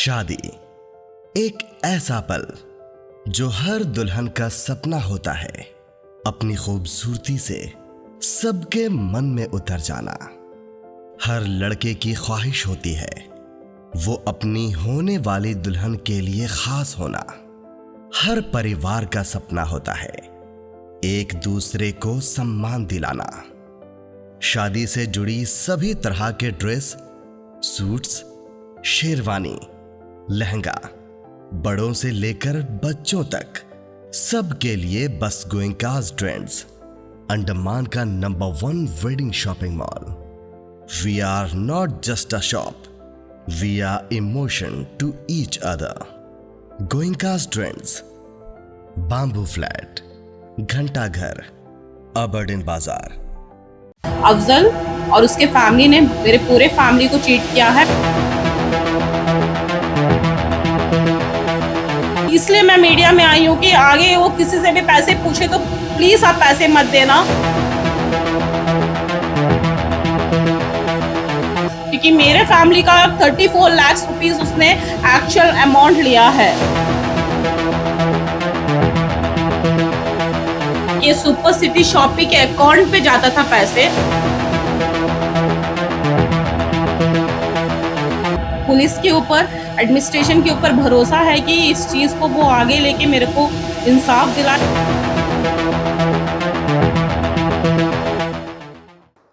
शादी एक ऐसा पल जो हर दुल्हन का सपना होता है, अपनी खूबसूरती से सबके मन में उतर जाना। हर लड़के की ख्वाहिश होती है वो अपनी होने वाली दुल्हन के लिए खास होना। हर परिवार का सपना होता है एक दूसरे को सम्मान दिलाना। शादी से जुड़ी सभी तरह के ड्रेस, सूट्स, शेरवानी, लहंगा, बड़ों से लेकर बच्चों तक सबके लिए बस गोइंकास ट्रेंड्स, अंडमान का number 1 wedding shopping mall. We are not just a shop, we are emotion to each other. Goenka's trends, Bamboo Flat, Ghanta Ghar, Aberdeen बाजार। अफजल और उसके फैमिली ने मेरे पूरे फैमिली को चीट किया है। इसलिए मैं मीडिया में आई हूँ कि आगे वो किसी से भी पैसे पूछे तो प्लीज आप पैसे मत देना, क्योंकि मेरे फैमिली का 34 लाख रुपीस उसने एक्चुअल अमाउंट लिया है। ये सुपर सिटी शॉपिंग के अकाउंट पे जाता था पैसे। पुलिस के ऊपर, एडमिनिस्ट्रेशन के ऊपर भरोसा है कि इस चीज को वो आगे लेके मेरे को इंसाफ दिलाए।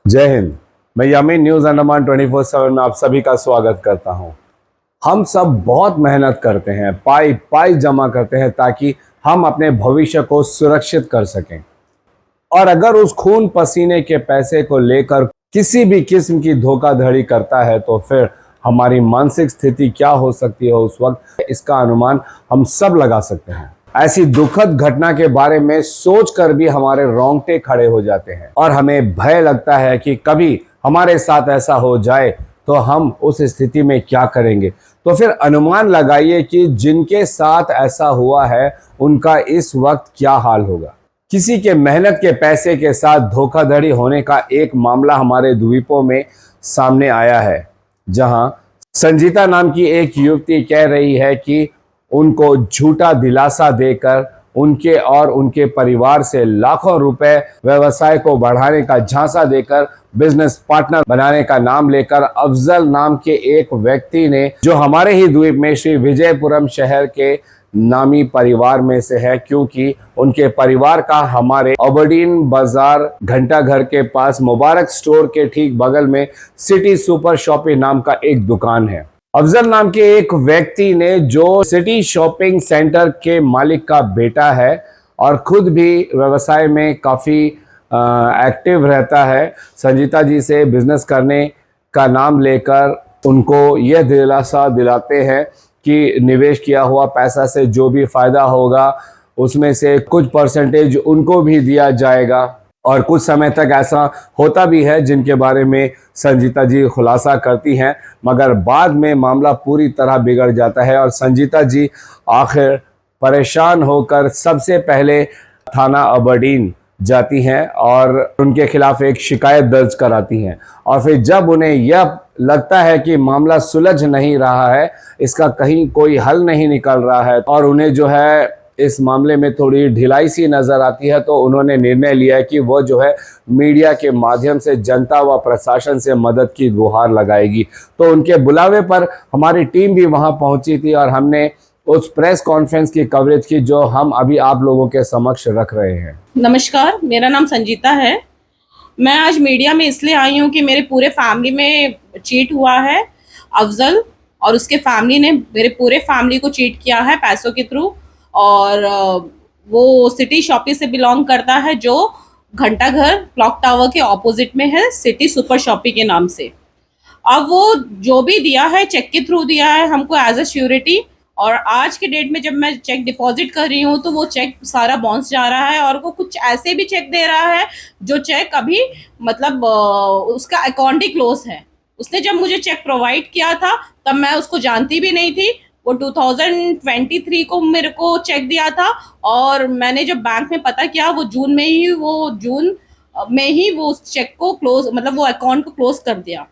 जय हिंद। मैं यामीन न्यूज अंडमान 24/7 में आप सभी का स्वागत करता हूं। हम सब बहुत मेहनत करते हैं, पाई पाई जमा करते हैं ताकि हम अपने भविष्य को सुरक्षित कर सकें। और अगर उस खून पसीने के पैसे को लेकर किसी भी किस्म की धोखाधड़ी करता है तो फिर हमारी मानसिक स्थिति क्या हो सकती है उस वक्त, इसका अनुमान हम सब लगा सकते हैं। ऐसी दुखद घटना के बारे में सोचकर भी हमारे रोंगटे खड़े हो जाते हैं और हमें भय लगता है कि कभी हमारे साथ ऐसा हो जाए तो हम उस स्थिति में क्या करेंगे। तो फिर अनुमान लगाइए कि जिनके साथ ऐसा हुआ है उनका इस वक्त क्या हाल होगा। किसी के मेहनत के पैसे के साथ धोखाधड़ी होने का एक मामला हमारे द्वीपों में सामने आया है, जहां संजीता नाम की एक युवती कह रही है कि उनको झूठा दिलासा देकर उनके और उनके परिवार से लाखों रुपए व्यवसाय को बढ़ाने का झांसा देकर बिजनेस पार्टनर बनाने का नाम लेकर अफजल नाम के एक व्यक्ति ने, जो हमारे ही द्वीप में श्री विजयपुरम शहर के नामी परिवार में से है, क्योंकि उनके परिवार का हमारे अबरडीन बाजार घंटा घर के पास मुबारक स्टोर के ठीक बगल में सिटी सुपर शॉपिंग नाम का एक दुकान है। अफजल नाम के एक व्यक्ति ने, जो सिटी शॉपिंग सेंटर के मालिक का बेटा है और खुद भी व्यवसाय में काफ़ी एक्टिव रहता है, संजीता जी से बिजनेस करने का नाम लेकर उनको यह दिलासा दिलाते हैं कि निवेश किया हुआ पैसा से जो भी फायदा होगा उसमें से कुछ परसेंटेज उनको भी दिया जाएगा। और कुछ समय तक ऐसा होता भी है, जिनके बारे में संजीता जी खुलासा करती हैं, मगर बाद में मामला पूरी तरह बिगड़ जाता है और संजीता जी आखिर परेशान होकर सबसे पहले थाना अबरडीन जाती हैं और उनके खिलाफ एक शिकायत दर्ज कराती हैं। और फिर जब उन्हें यह लगता है कि मामला सुलझ नहीं रहा है, इसका कहीं कोई हल नहीं निकल रहा है और उन्हें जो है इस मामले में थोड़ी ढिलाई सी नजर आती है, तो उन्होंने निर्णय लिया है कि वो जो है मीडिया के माध्यम से जनता व प्रशासन से मदद की गुहार लगाएगी। तो उनके बुलावे पर हमारी टीम भी वहां पहुंची थी और हमने उस प्रेस कॉन्फ्रेंस की कवरेज की जो हम अभी आप लोगों के समक्ष रख रहे हैं। नमस्कार, मेरा नाम संजीता है। मैं आज मीडिया में इसलिए आई हूँ कि मेरे पूरे फैमिली में चीट हुआ है। अफजल और उसके फैमिली ने मेरे पूरे फैमिली को चीट किया है पैसों के थ्रू। और वो सिटी शॉपिंग से बिलोंग करता है, जो घंटा घर क्लॉक टावर के ऑपोजिट में है, सिटी सुपर शॉपिंग के नाम से। अब वो जो भी दिया है चेक के थ्रू दिया है हमको एज अ श्योरिटी, और आज के डेट में जब मैं चेक डिपॉजिट कर रही हूँ तो वो चेक सारा बाउंस जा रहा है और वो कुछ ऐसे भी चेक दे रहा है जो चेक अभी मतलब उसका अकाउंट ही क्लोज है। उसने जब मुझे चेक प्रोवाइड किया था तब मैं उसको जानती भी नहीं थी। वो 2023 को मेरे को चेक दिया था और मैंने जब बैंक में पता किया वो जून में ही वो उस चेक को क्लोज, मतलब वो अकाउंट को क्लोज कर दिया।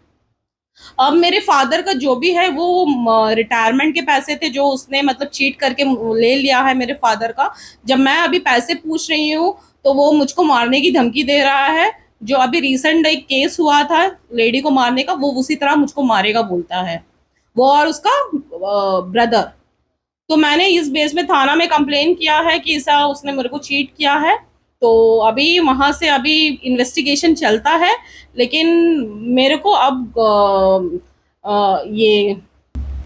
अब मेरे फादर का जो भी है वो रिटायरमेंट के पैसे थे जो उसने मतलब चीट करके ले लिया है मेरे फादर का। जब मैं अभी पैसे पूछ रही हूँ तो वो मुझको मारने की धमकी दे रहा है। जो अभी रिसेंट एक केस हुआ था लेडी को मारने का, वो उसी तरह मुझको मारेगा बोलता है, वो और उसका ब्रदर। तो मैंने इस बेस में थाना में कंप्लेन किया है कि ऐसा उसने मेरे को चीट किया है। तो अभी वहाँ से अभी इन्वेस्टिगेशन चलता है, लेकिन मेरे को अब ये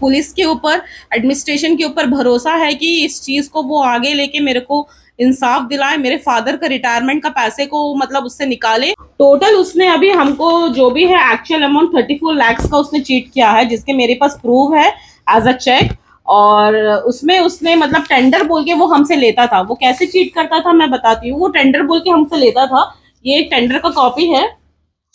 पुलिस के ऊपर, एडमिनिस्ट्रेशन के ऊपर भरोसा है कि इस चीज़ को वो आगे लेके मेरे को इंसाफ दिलाए, मेरे फादर का रिटायरमेंट का पैसे को मतलब उससे निकाले। टोटल उसने अभी हमको जो भी है एक्चुअल अमाउंट 34 lakhs का उसने चीट किया है, जिसके मेरे पास प्रूफ है एज अ चेक। और उसमें उसने मतलब टेंडर बोल के वो हमसे लेता था। वो कैसे चीट करता था मैं बताती हूँ। वो टेंडर बोल के हमसे लेता था, ये एक टेंडर का कॉपी है।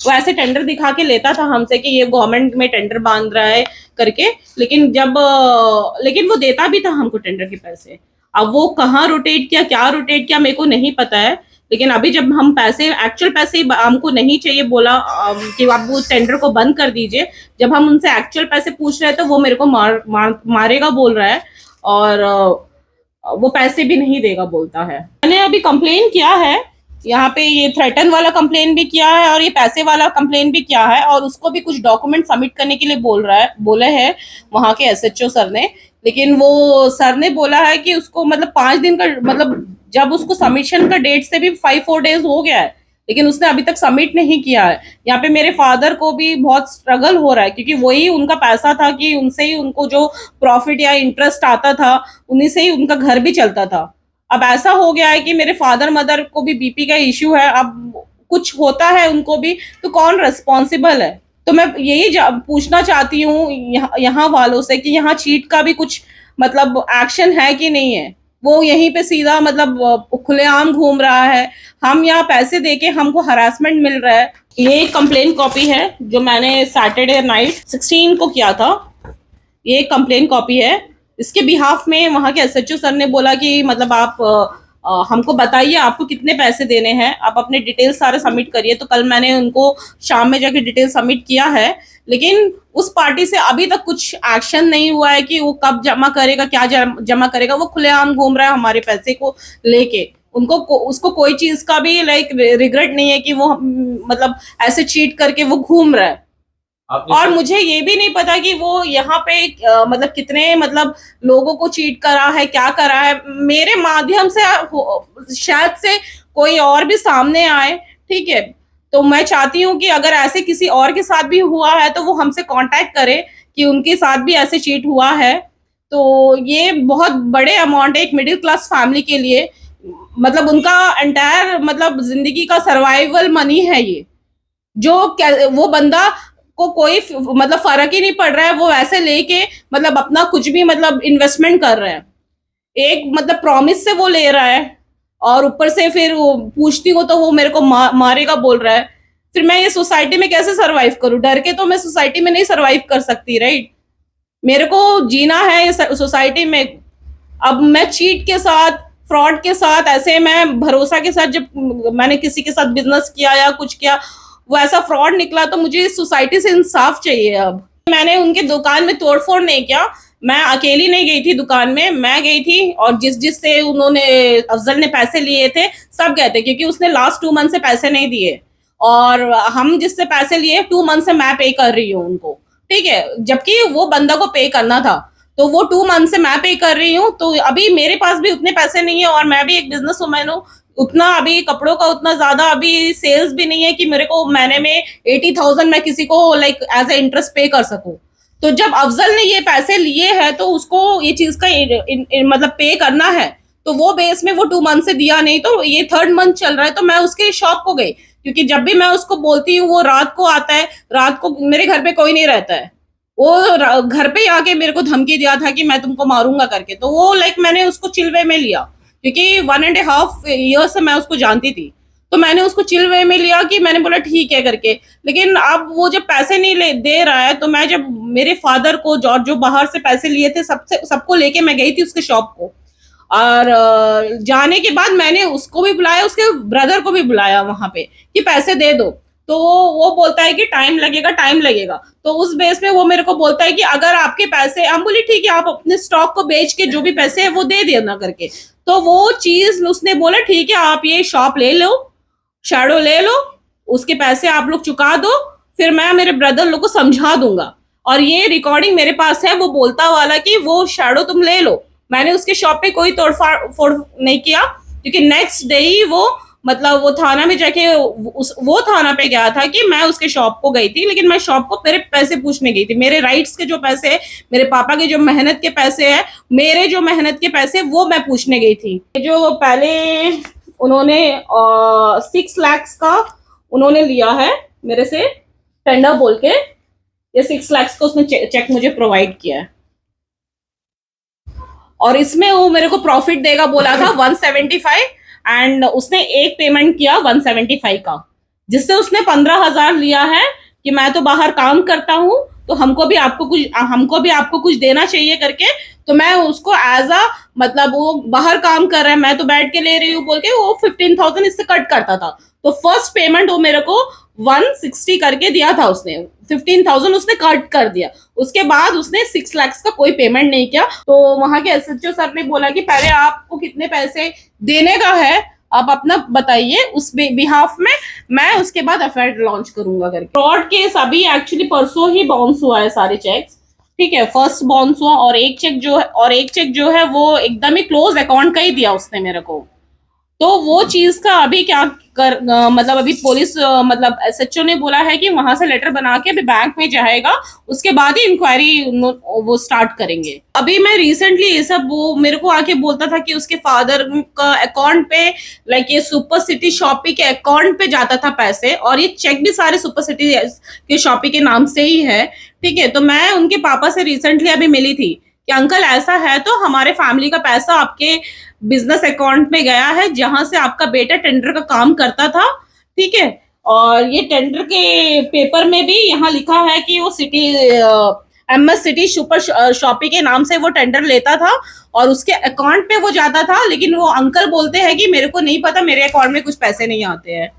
वो ऐसे टेंडर दिखा के लेता था हमसे कि ये गवर्नमेंट में टेंडर बांध रहा है करके। लेकिन वो देता भी था हमको टेंडर के पैसे। अब वो कहाँ रोटेट किया, क्या रोटेट किया, मेरे को नहीं पता है। लेकिन अभी जब हम पैसे, एक्चुअल पैसे हमको नहीं चाहिए बोला कि आप वो टेंडर को बंद कर दीजिए। जब हम उनसे एक्चुअल पैसे पूछ रहे हैं तो वो मेरे को मारेगा बोल रहा है, और वो पैसे भी नहीं देगा बोलता है। मैंने अभी कंप्लेन किया है यहाँ पे, ये थ्रेटन वाला कंप्लेन भी किया है और ये पैसे वाला कंप्लेन भी किया है, और उसको भी कुछ डॉक्यूमेंट सबमिट करने के लिए बोले हैं वहाँ के एसएचओ सर ने। लेकिन वो सर ने बोला है कि उसको मतलब 5 दिन का, मतलब जब उसको सबमिशन का डेट से भी 5-4 डेज हो गया है, लेकिन उसने अभी तक सबमिट नहीं किया है। यहाँ पे मेरे फादर को भी बहुत स्ट्रगल हो रहा है, क्योंकि वही उनका पैसा था कि उनसे ही उनको जो प्रॉफिट या इंटरेस्ट आता था उन्हीं से ही उनका घर भी चलता था। अब ऐसा हो गया है कि मेरे फादर मदर को भी बीपी का इश्यू है, अब कुछ होता है उनको भी तो कौन रिस्पॉन्सिबल है। तो मैं यही पूछना चाहती हूँ यहाँ वालों से कि यहाँ चीट का भी कुछ मतलब एक्शन है कि नहीं है। वो यहीं पे सीधा मतलब खुलेआम घूम रहा है। हम यहाँ पैसे देके हमको हरासमेंट मिल रहा है। ये एक कंप्लेन कॉपी है जो मैंने सैटरडे नाइट 16 को किया था। ये एक कंप्लेन कॉपी है। इसके बिहाफ में वहाँ के एसएचओ सर ने बोला कि मतलब आप हमको बताइए आपको कितने पैसे देने हैं, आप अपने डिटेल सारे सबमिट करिए। तो कल मैंने उनको शाम में जाके डिटेल सबमिट किया है, लेकिन उस पार्टी से अभी तक कुछ एक्शन नहीं हुआ है कि वो कब जमा करेगा, क्या जमा करेगा। वो खुलेआम घूम रहा है हमारे पैसे को लेके। उसको कोई चीज का भी लाइक रिग्रेट नहीं है कि वो मतलब ऐसे चीट करके वो घूम रहा है। और मुझे ये भी नहीं पता कि वो यहाँ पे मतलब कितने मतलब लोगों को चीट करा है, क्या करा है। मेरे माध्यम से शायद से कोई और भी सामने आए, ठीक है। तो मैं चाहती हूँ कि अगर ऐसे किसी और के साथ भी हुआ है तो वो हमसे कांटेक्ट करे कि उनके साथ भी ऐसे चीट हुआ है। तो ये बहुत बड़े अमाउंट है एक मिडिल क्लास फैमिली के लिए। मतलब उनका एंटायर मतलब जिंदगी का सर्वाइवल मनी है ये। जो वो बंदा को कोई मतलब फर्क ही नहीं पड़ रहा है, वो ऐसे लेके मतलब अपना कुछ भी मतलब इन्वेस्टमेंट कर रहे हैं। एक मतलब प्रॉमिस से वो ले रहा है, और ऊपर से फिर वो पूछती हूँ तो वो मेरे को मारेगा बोल रहा है। फिर मैं ये सोसाइटी में कैसे सरवाइव करूं? डर के तो मैं सोसाइटी में नहीं सरवाइव कर सकती, राइट। मेरे को जीना है सोसाइटी में। अब मैं चीट के साथ, फ्रॉड के साथ, ऐसे मैं भरोसा के साथ जब मैंने किसी के साथ बिजनेस किया या कुछ किया, वो ऐसा फ्रॉड निकला, तो मुझे इस सोसाइटी से इंसाफ चाहिए। अब मैंने उनके दुकान में तोड़फोड़ नहीं किया, मैं अकेली नहीं गई थी दुकान में, मैं गई थी। और जिस से उन्होंने अफजल ने पैसे लिए थे सब गए थे, क्योंकि उसने लास्ट 2 मंथ से पैसे नहीं दिए। और हम जिससे पैसे लिए 2 मंथ से मैं पे कर रही हूँ उनको, ठीक है। जबकि वो बंदा को पे करना था, तो वो 2 मंथ से मैं पे कर रही हूँ। तो अभी मेरे पास भी उतने पैसे नहीं है, और मैं भी एक बिजनेस वुमन हूँ। उतना अभी कपड़ों का उतना ज्यादा अभी सेल्स भी नहीं है कि मेरे को महीने में 80,000 मैं किसी को लाइक एज ए इंटरेस्ट पे कर सकूं। तो जब अफजल ने ये पैसे लिए हैं तो उसको ये चीज का मतलब पे करना है। तो वो बेस में वो 2 मंथ से दिया नहीं, तो ये 3rd मंथ चल रहा है। तो मैं उसके शॉप को गई, क्योंकि जब भी मैं उसको बोलती हूँ वो रात को आता है। रात को मेरे घर पे कोई नहीं रहता है, वो घर पे आके मेरे को धमकी दिया था कि मैं तुमको मारूंगा करके। तो वो लाइक मैंने उसको चिलवे में लिया, क्योंकि 1.5 ईयर से मैं उसको जानती थी। तो मैंने उसको चिल वे में लिया कि मैंने बोला ठीक है करके। लेकिन अब वो जब पैसे नहीं दे रहा है, तो मैं जब मेरे फादर को जो बाहर से पैसे लिए थे सबको लेके मैं गई थी उसके शॉप को। और जाने के बाद मैंने उसको भी बुलाया, उसके ब्रदर को भी बुलाया वहां पे कि पैसे दे दो। तो वो बोलता है कि टाइम लगेगा टाइम लगेगा। तो उस बेस में वो मेरे को बोलता है कि अगर आपके पैसे, हम बोले ठीक है आप अपने स्टॉक को बेच के जो भी पैसे है वो दे देना करके। तो वो चीज उसने बोला ठीक है आप ये शॉप ले लो, शैडो ले लो, उसके पैसे आप लोग चुका दो, फिर मैं मेरे ब्रदर लोग को समझा दूंगा। और ये रिकॉर्डिंग मेरे पास है, वो बोलता वाला कि वो शैडो तुम ले लो। मैंने उसके शॉप पे कोई तोड़फोड़ नहीं किया, क्योंकि नेक्स्ट डे ही वो मतलब वो थाना में जाके वो थाना पे गया था कि मैं उसके शॉप को गई थी, लेकिन मैं शॉप को मेरे पैसे पूछने गई थी, मेरे राइट्स के जो पैसे है, मेरे पापा के जो मेहनत के पैसे है, मेरे जो मेहनत के पैसे वो मैं पूछने गई थी। जो पहले उन्होंने 6 लाख का उन्होंने लिया है मेरे से टेंडर बोल के, ये 6 लाख का उसने चेक मुझे प्रोवाइड किया है। और इसमें वो मेरे को प्रॉफिट देगा बोला था 175, एंड उसने एक पेमेंट किया 175 का, जिससे उसने 15,000 लिया है कि मैं तो बाहर काम करता हूँ तो हमको भी आपको कुछ देना चाहिए करके। तो मैं उसको एज अ मतलब वो बाहर काम कर रहा है, मैं तो बैठ के ले रही हूँ बोल के वो 15,000 इससे कट करता था। तो फर्स्ट पेमेंट वो मेरे को 160 करके दिया था उसने, 15,000 उसने कट कर दिया। उसके बाद उसने 6 लाख का कोई पेमेंट नहीं किया। तो वहां के एसएचओ सर ने बोला कि पहले आपको कितने पैसे देने का है आप अपना बताइए, उस बिहाफ में मैं उसके बाद एफआईआर लॉन्च करूंगा करके। फ्रॉड केस अभी एक्चुअली परसों ही बाउंस हुआ है सारे चेक्स, ठीक है, फर्स्ट बाउंस हुआ, और एक चेक जो है वो एकदम ही क्लोज अकाउंट का ही दिया उसने मेरे को। तो वो चीज का अभी क्या मतलब अभी पुलिस मतलब एसएचओ ने बोला है कि वहां से लेटर बना के अभी बैंक में जाएगा, उसके बाद ही इंक्वायरी वो स्टार्ट करेंगे। अभी मैं रिसेंटली ये सब वो मेरे को आके बोलता था कि उसके फादर का अकाउंट पे लाइक ये सुपर सिटी शॉपी के अकाउंट पे जाता था पैसे, और ये चेक भी सारे सुपर सिटी के शॉपी के नाम से ही है, ठीक है। तो मैं उनके पापा से रिसेंटली अभी मिली थी कि अंकल ऐसा है तो हमारे फैमिली का पैसा आपके बिजनेस अकाउंट में गया है जहां से आपका बेटा टेंडर का काम करता था, ठीक है। और ये टेंडर के पेपर में भी यहाँ लिखा है कि वो city MS city super shoppe के नाम से वो टेंडर लेता था और उसके अकाउंट पे वो जाता था। लेकिन वो अंकल बोलते हैं कि मेरे को नहीं पता, मेरे अकाउंट में कुछ पैसे नहीं आते हैं।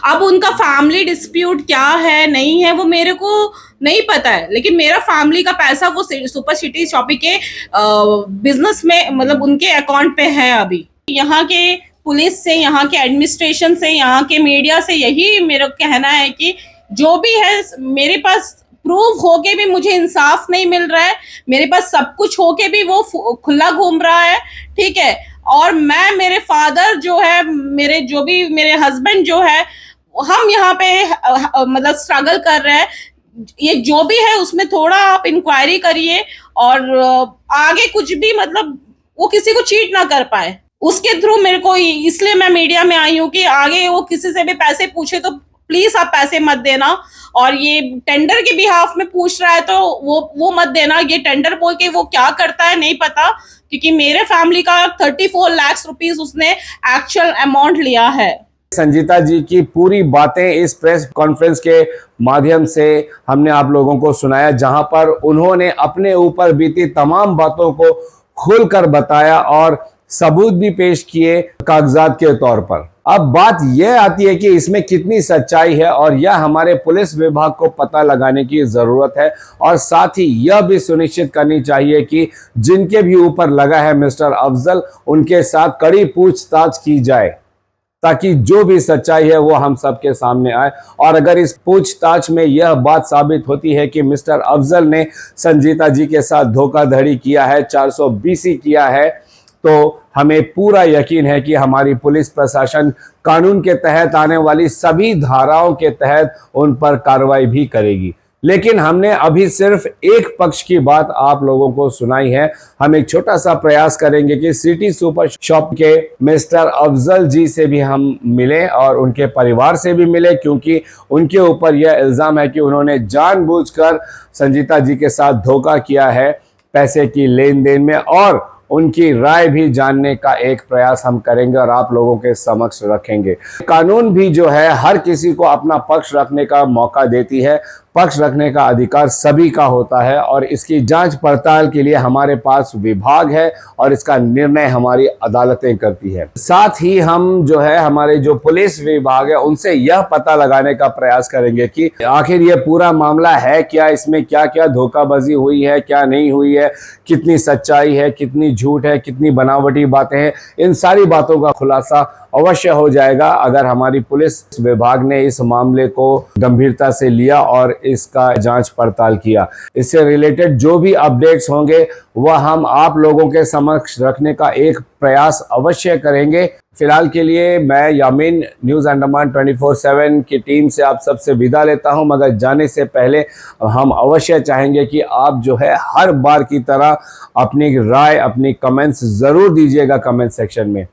अब उनका फैमिली डिस्प्यूट क्या है नहीं है वो मेरे को नहीं पता है, लेकिन मेरा फैमिली का पैसा वो सुपर सिटी शॉपिंग के बिजनेस में मतलब उनके अकाउंट पे है। अभी यहाँ के पुलिस से, यहाँ के एडमिनिस्ट्रेशन से, यहाँ के मीडिया से यही मेरा कहना है कि जो भी है मेरे पास प्रूव होके भी मुझे इंसाफ नहीं मिल रहा है, मेरे पास सब कुछ होके भी वो खुला घूम रहा है, ठीक है। और मैं मेरे फादर जो है, मेरे हस्बैंड जो है, हम यहाँ पे मतलब स्ट्रगल कर रहे हैं। ये जो भी है उसमें थोड़ा आप इंक्वायरी करिए और आगे कुछ भी मतलब वो किसी को चीट ना कर पाए, उसके थ्रू मेरे को, इसलिए मैं मीडिया में आई हूँ कि आगे वो किसी से भी पैसे पूछे तो प्लीज आप पैसे मत देना। और ये टेंडर के बिहाफ में पूछ रहा है तो वो मत देना। ये टेंडर बोल के वो क्या करता है नहीं पता, क्योंकि मेरे फैमिली का 34 लाख रुपीस उसने एक्चुअल अमाउंट लिया है। संजीता जी की पूरी बातें इस प्रेस कॉन्फ्रेंस के माध्यम से हमने आप लोगों को सुनाया, जहां पर उन्होंने अपने ऊपर बीती तमाम बातों को खुलकर बताया और सबूत भी पेश किए कागजात के तौर पर। अब बात यह आती है कि इसमें कितनी सच्चाई है और यह हमारे पुलिस विभाग को पता लगाने की जरूरत है, और साथ ही यह भी सुनिश्चित करनी चाहिए कि जिनके भी ऊपर लगा है मिस्टर अफजल, उनके साथ कड़ी पूछताछ की जाए ताकि जो भी सच्चाई है वो हम सबके सामने आए। और अगर इस पूछताछ में यह बात साबित होती है कि मिस्टर अफजल ने संजीता जी के साथ धोखाधड़ी किया है, 420 किया है, तो हमें पूरा यकीन है कि हमारी पुलिस प्रशासन कानून के तहत आने वाली सभी धाराओं के तहत उन पर कार्रवाई भी करेगी। लेकिन हमने अभी सिर्फ एक पक्ष की बात आप लोगों को सुनाई है। हम एक छोटा सा प्रयास करेंगे कि सिटी सुपर शॉप के मिस्टर अफजल जी से भी हम मिलें और उनके परिवार से भी मिलें, क्योंकि उनके ऊपर यह इल्ज़ाम है कि उन्होंने जानबूझकर संजीता जी के साथ धोखा किया है पैसे की लेन देन में, और उनकी राय भी जानने का एक प्रयास हम करेंगे और आप लोगों के समक्ष रखेंगे। कानून भी जो है हर किसी को अपना पक्ष रखने का मौका देती है। पक्ष रखने का अधिकार सभी का होता है और इसकी जांच पड़ताल के लिए हमारे पास विभाग है और इसका निर्णय हमारी अदालतें करती है। साथ ही हम जो है हमारे जो पुलिस विभाग है उनसे यह पता लगाने का प्रयास करेंगे कि आखिर ये पूरा मामला है क्या, इसमें क्या क्या धोखाबाजी हुई है, क्या नहीं हुई है, कितनी सच्चाई है, कितनी झूठ है, कितनी बनावटी बातें हैं। इन सारी बातों का खुलासा अवश्य हो जाएगा अगर हमारी पुलिस विभाग ने इस मामले को गंभीरता से लिया और इसका जांच पड़ताल किया। इससे रिलेटेड जो भी अपडेट्स होंगे वह हम आप लोगों के समक्ष रखने का एक प्रयास अवश्य करेंगे। फिलहाल के लिए मैं यामीन न्यूज़ अंडमान 24/7 की टीम से आप सबसे विदा लेता हूं, मगर जाने से पहले हम अवश्य चाहेंगे कि आप जो है हर बार की तरह अपनी राय, अपनी कमेंट्स ज़रूर दीजिएगा कमेंट सेक्शन में।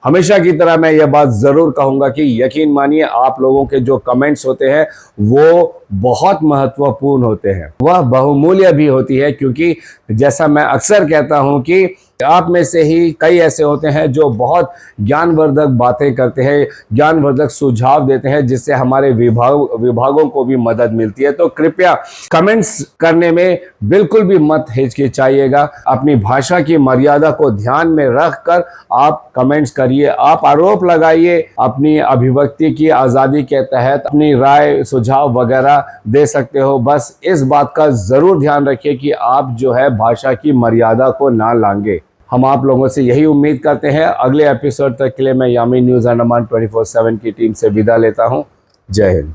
हमेशा की तरह मैं यह बात ज़रूर कहूँगा कि यकीन मानिए आप लोगों के जो कमेंट्स होते हैं वो बहुत महत्वपूर्ण होते हैं, वह बहुमूल्य भी होती है, क्योंकि जैसा मैं अक्सर कहता हूँ कि आप में से ही कई ऐसे होते हैं जो बहुत ज्ञानवर्धक बातें करते हैं, ज्ञानवर्धक सुझाव देते हैं, जिससे हमारे विभागों को भी मदद मिलती है। तो कृपया कमेंट्स करने में बिल्कुल भी मत हिचकिचाइएगा। अपनी भाषा की मर्यादा को ध्यान में रखकर आप कमेंट्स करिए, आप आरोप लगाइए, अपनी अभिव्यक्ति की आज़ादी के तहत अपनी राय, सुझाव वगैरह दे सकते हो। बस इस बात का ज़रूर ध्यान रखिए कि आप जो है भाषा की मर्यादा को ना लांघे। हम आप लोगों से यही उम्मीद करते हैं। अगले एपिसोड तक के लिए मैं यामीन न्यूज़ अंडमान 24/7 की टीम से विदा लेता हूं। जय हिंद।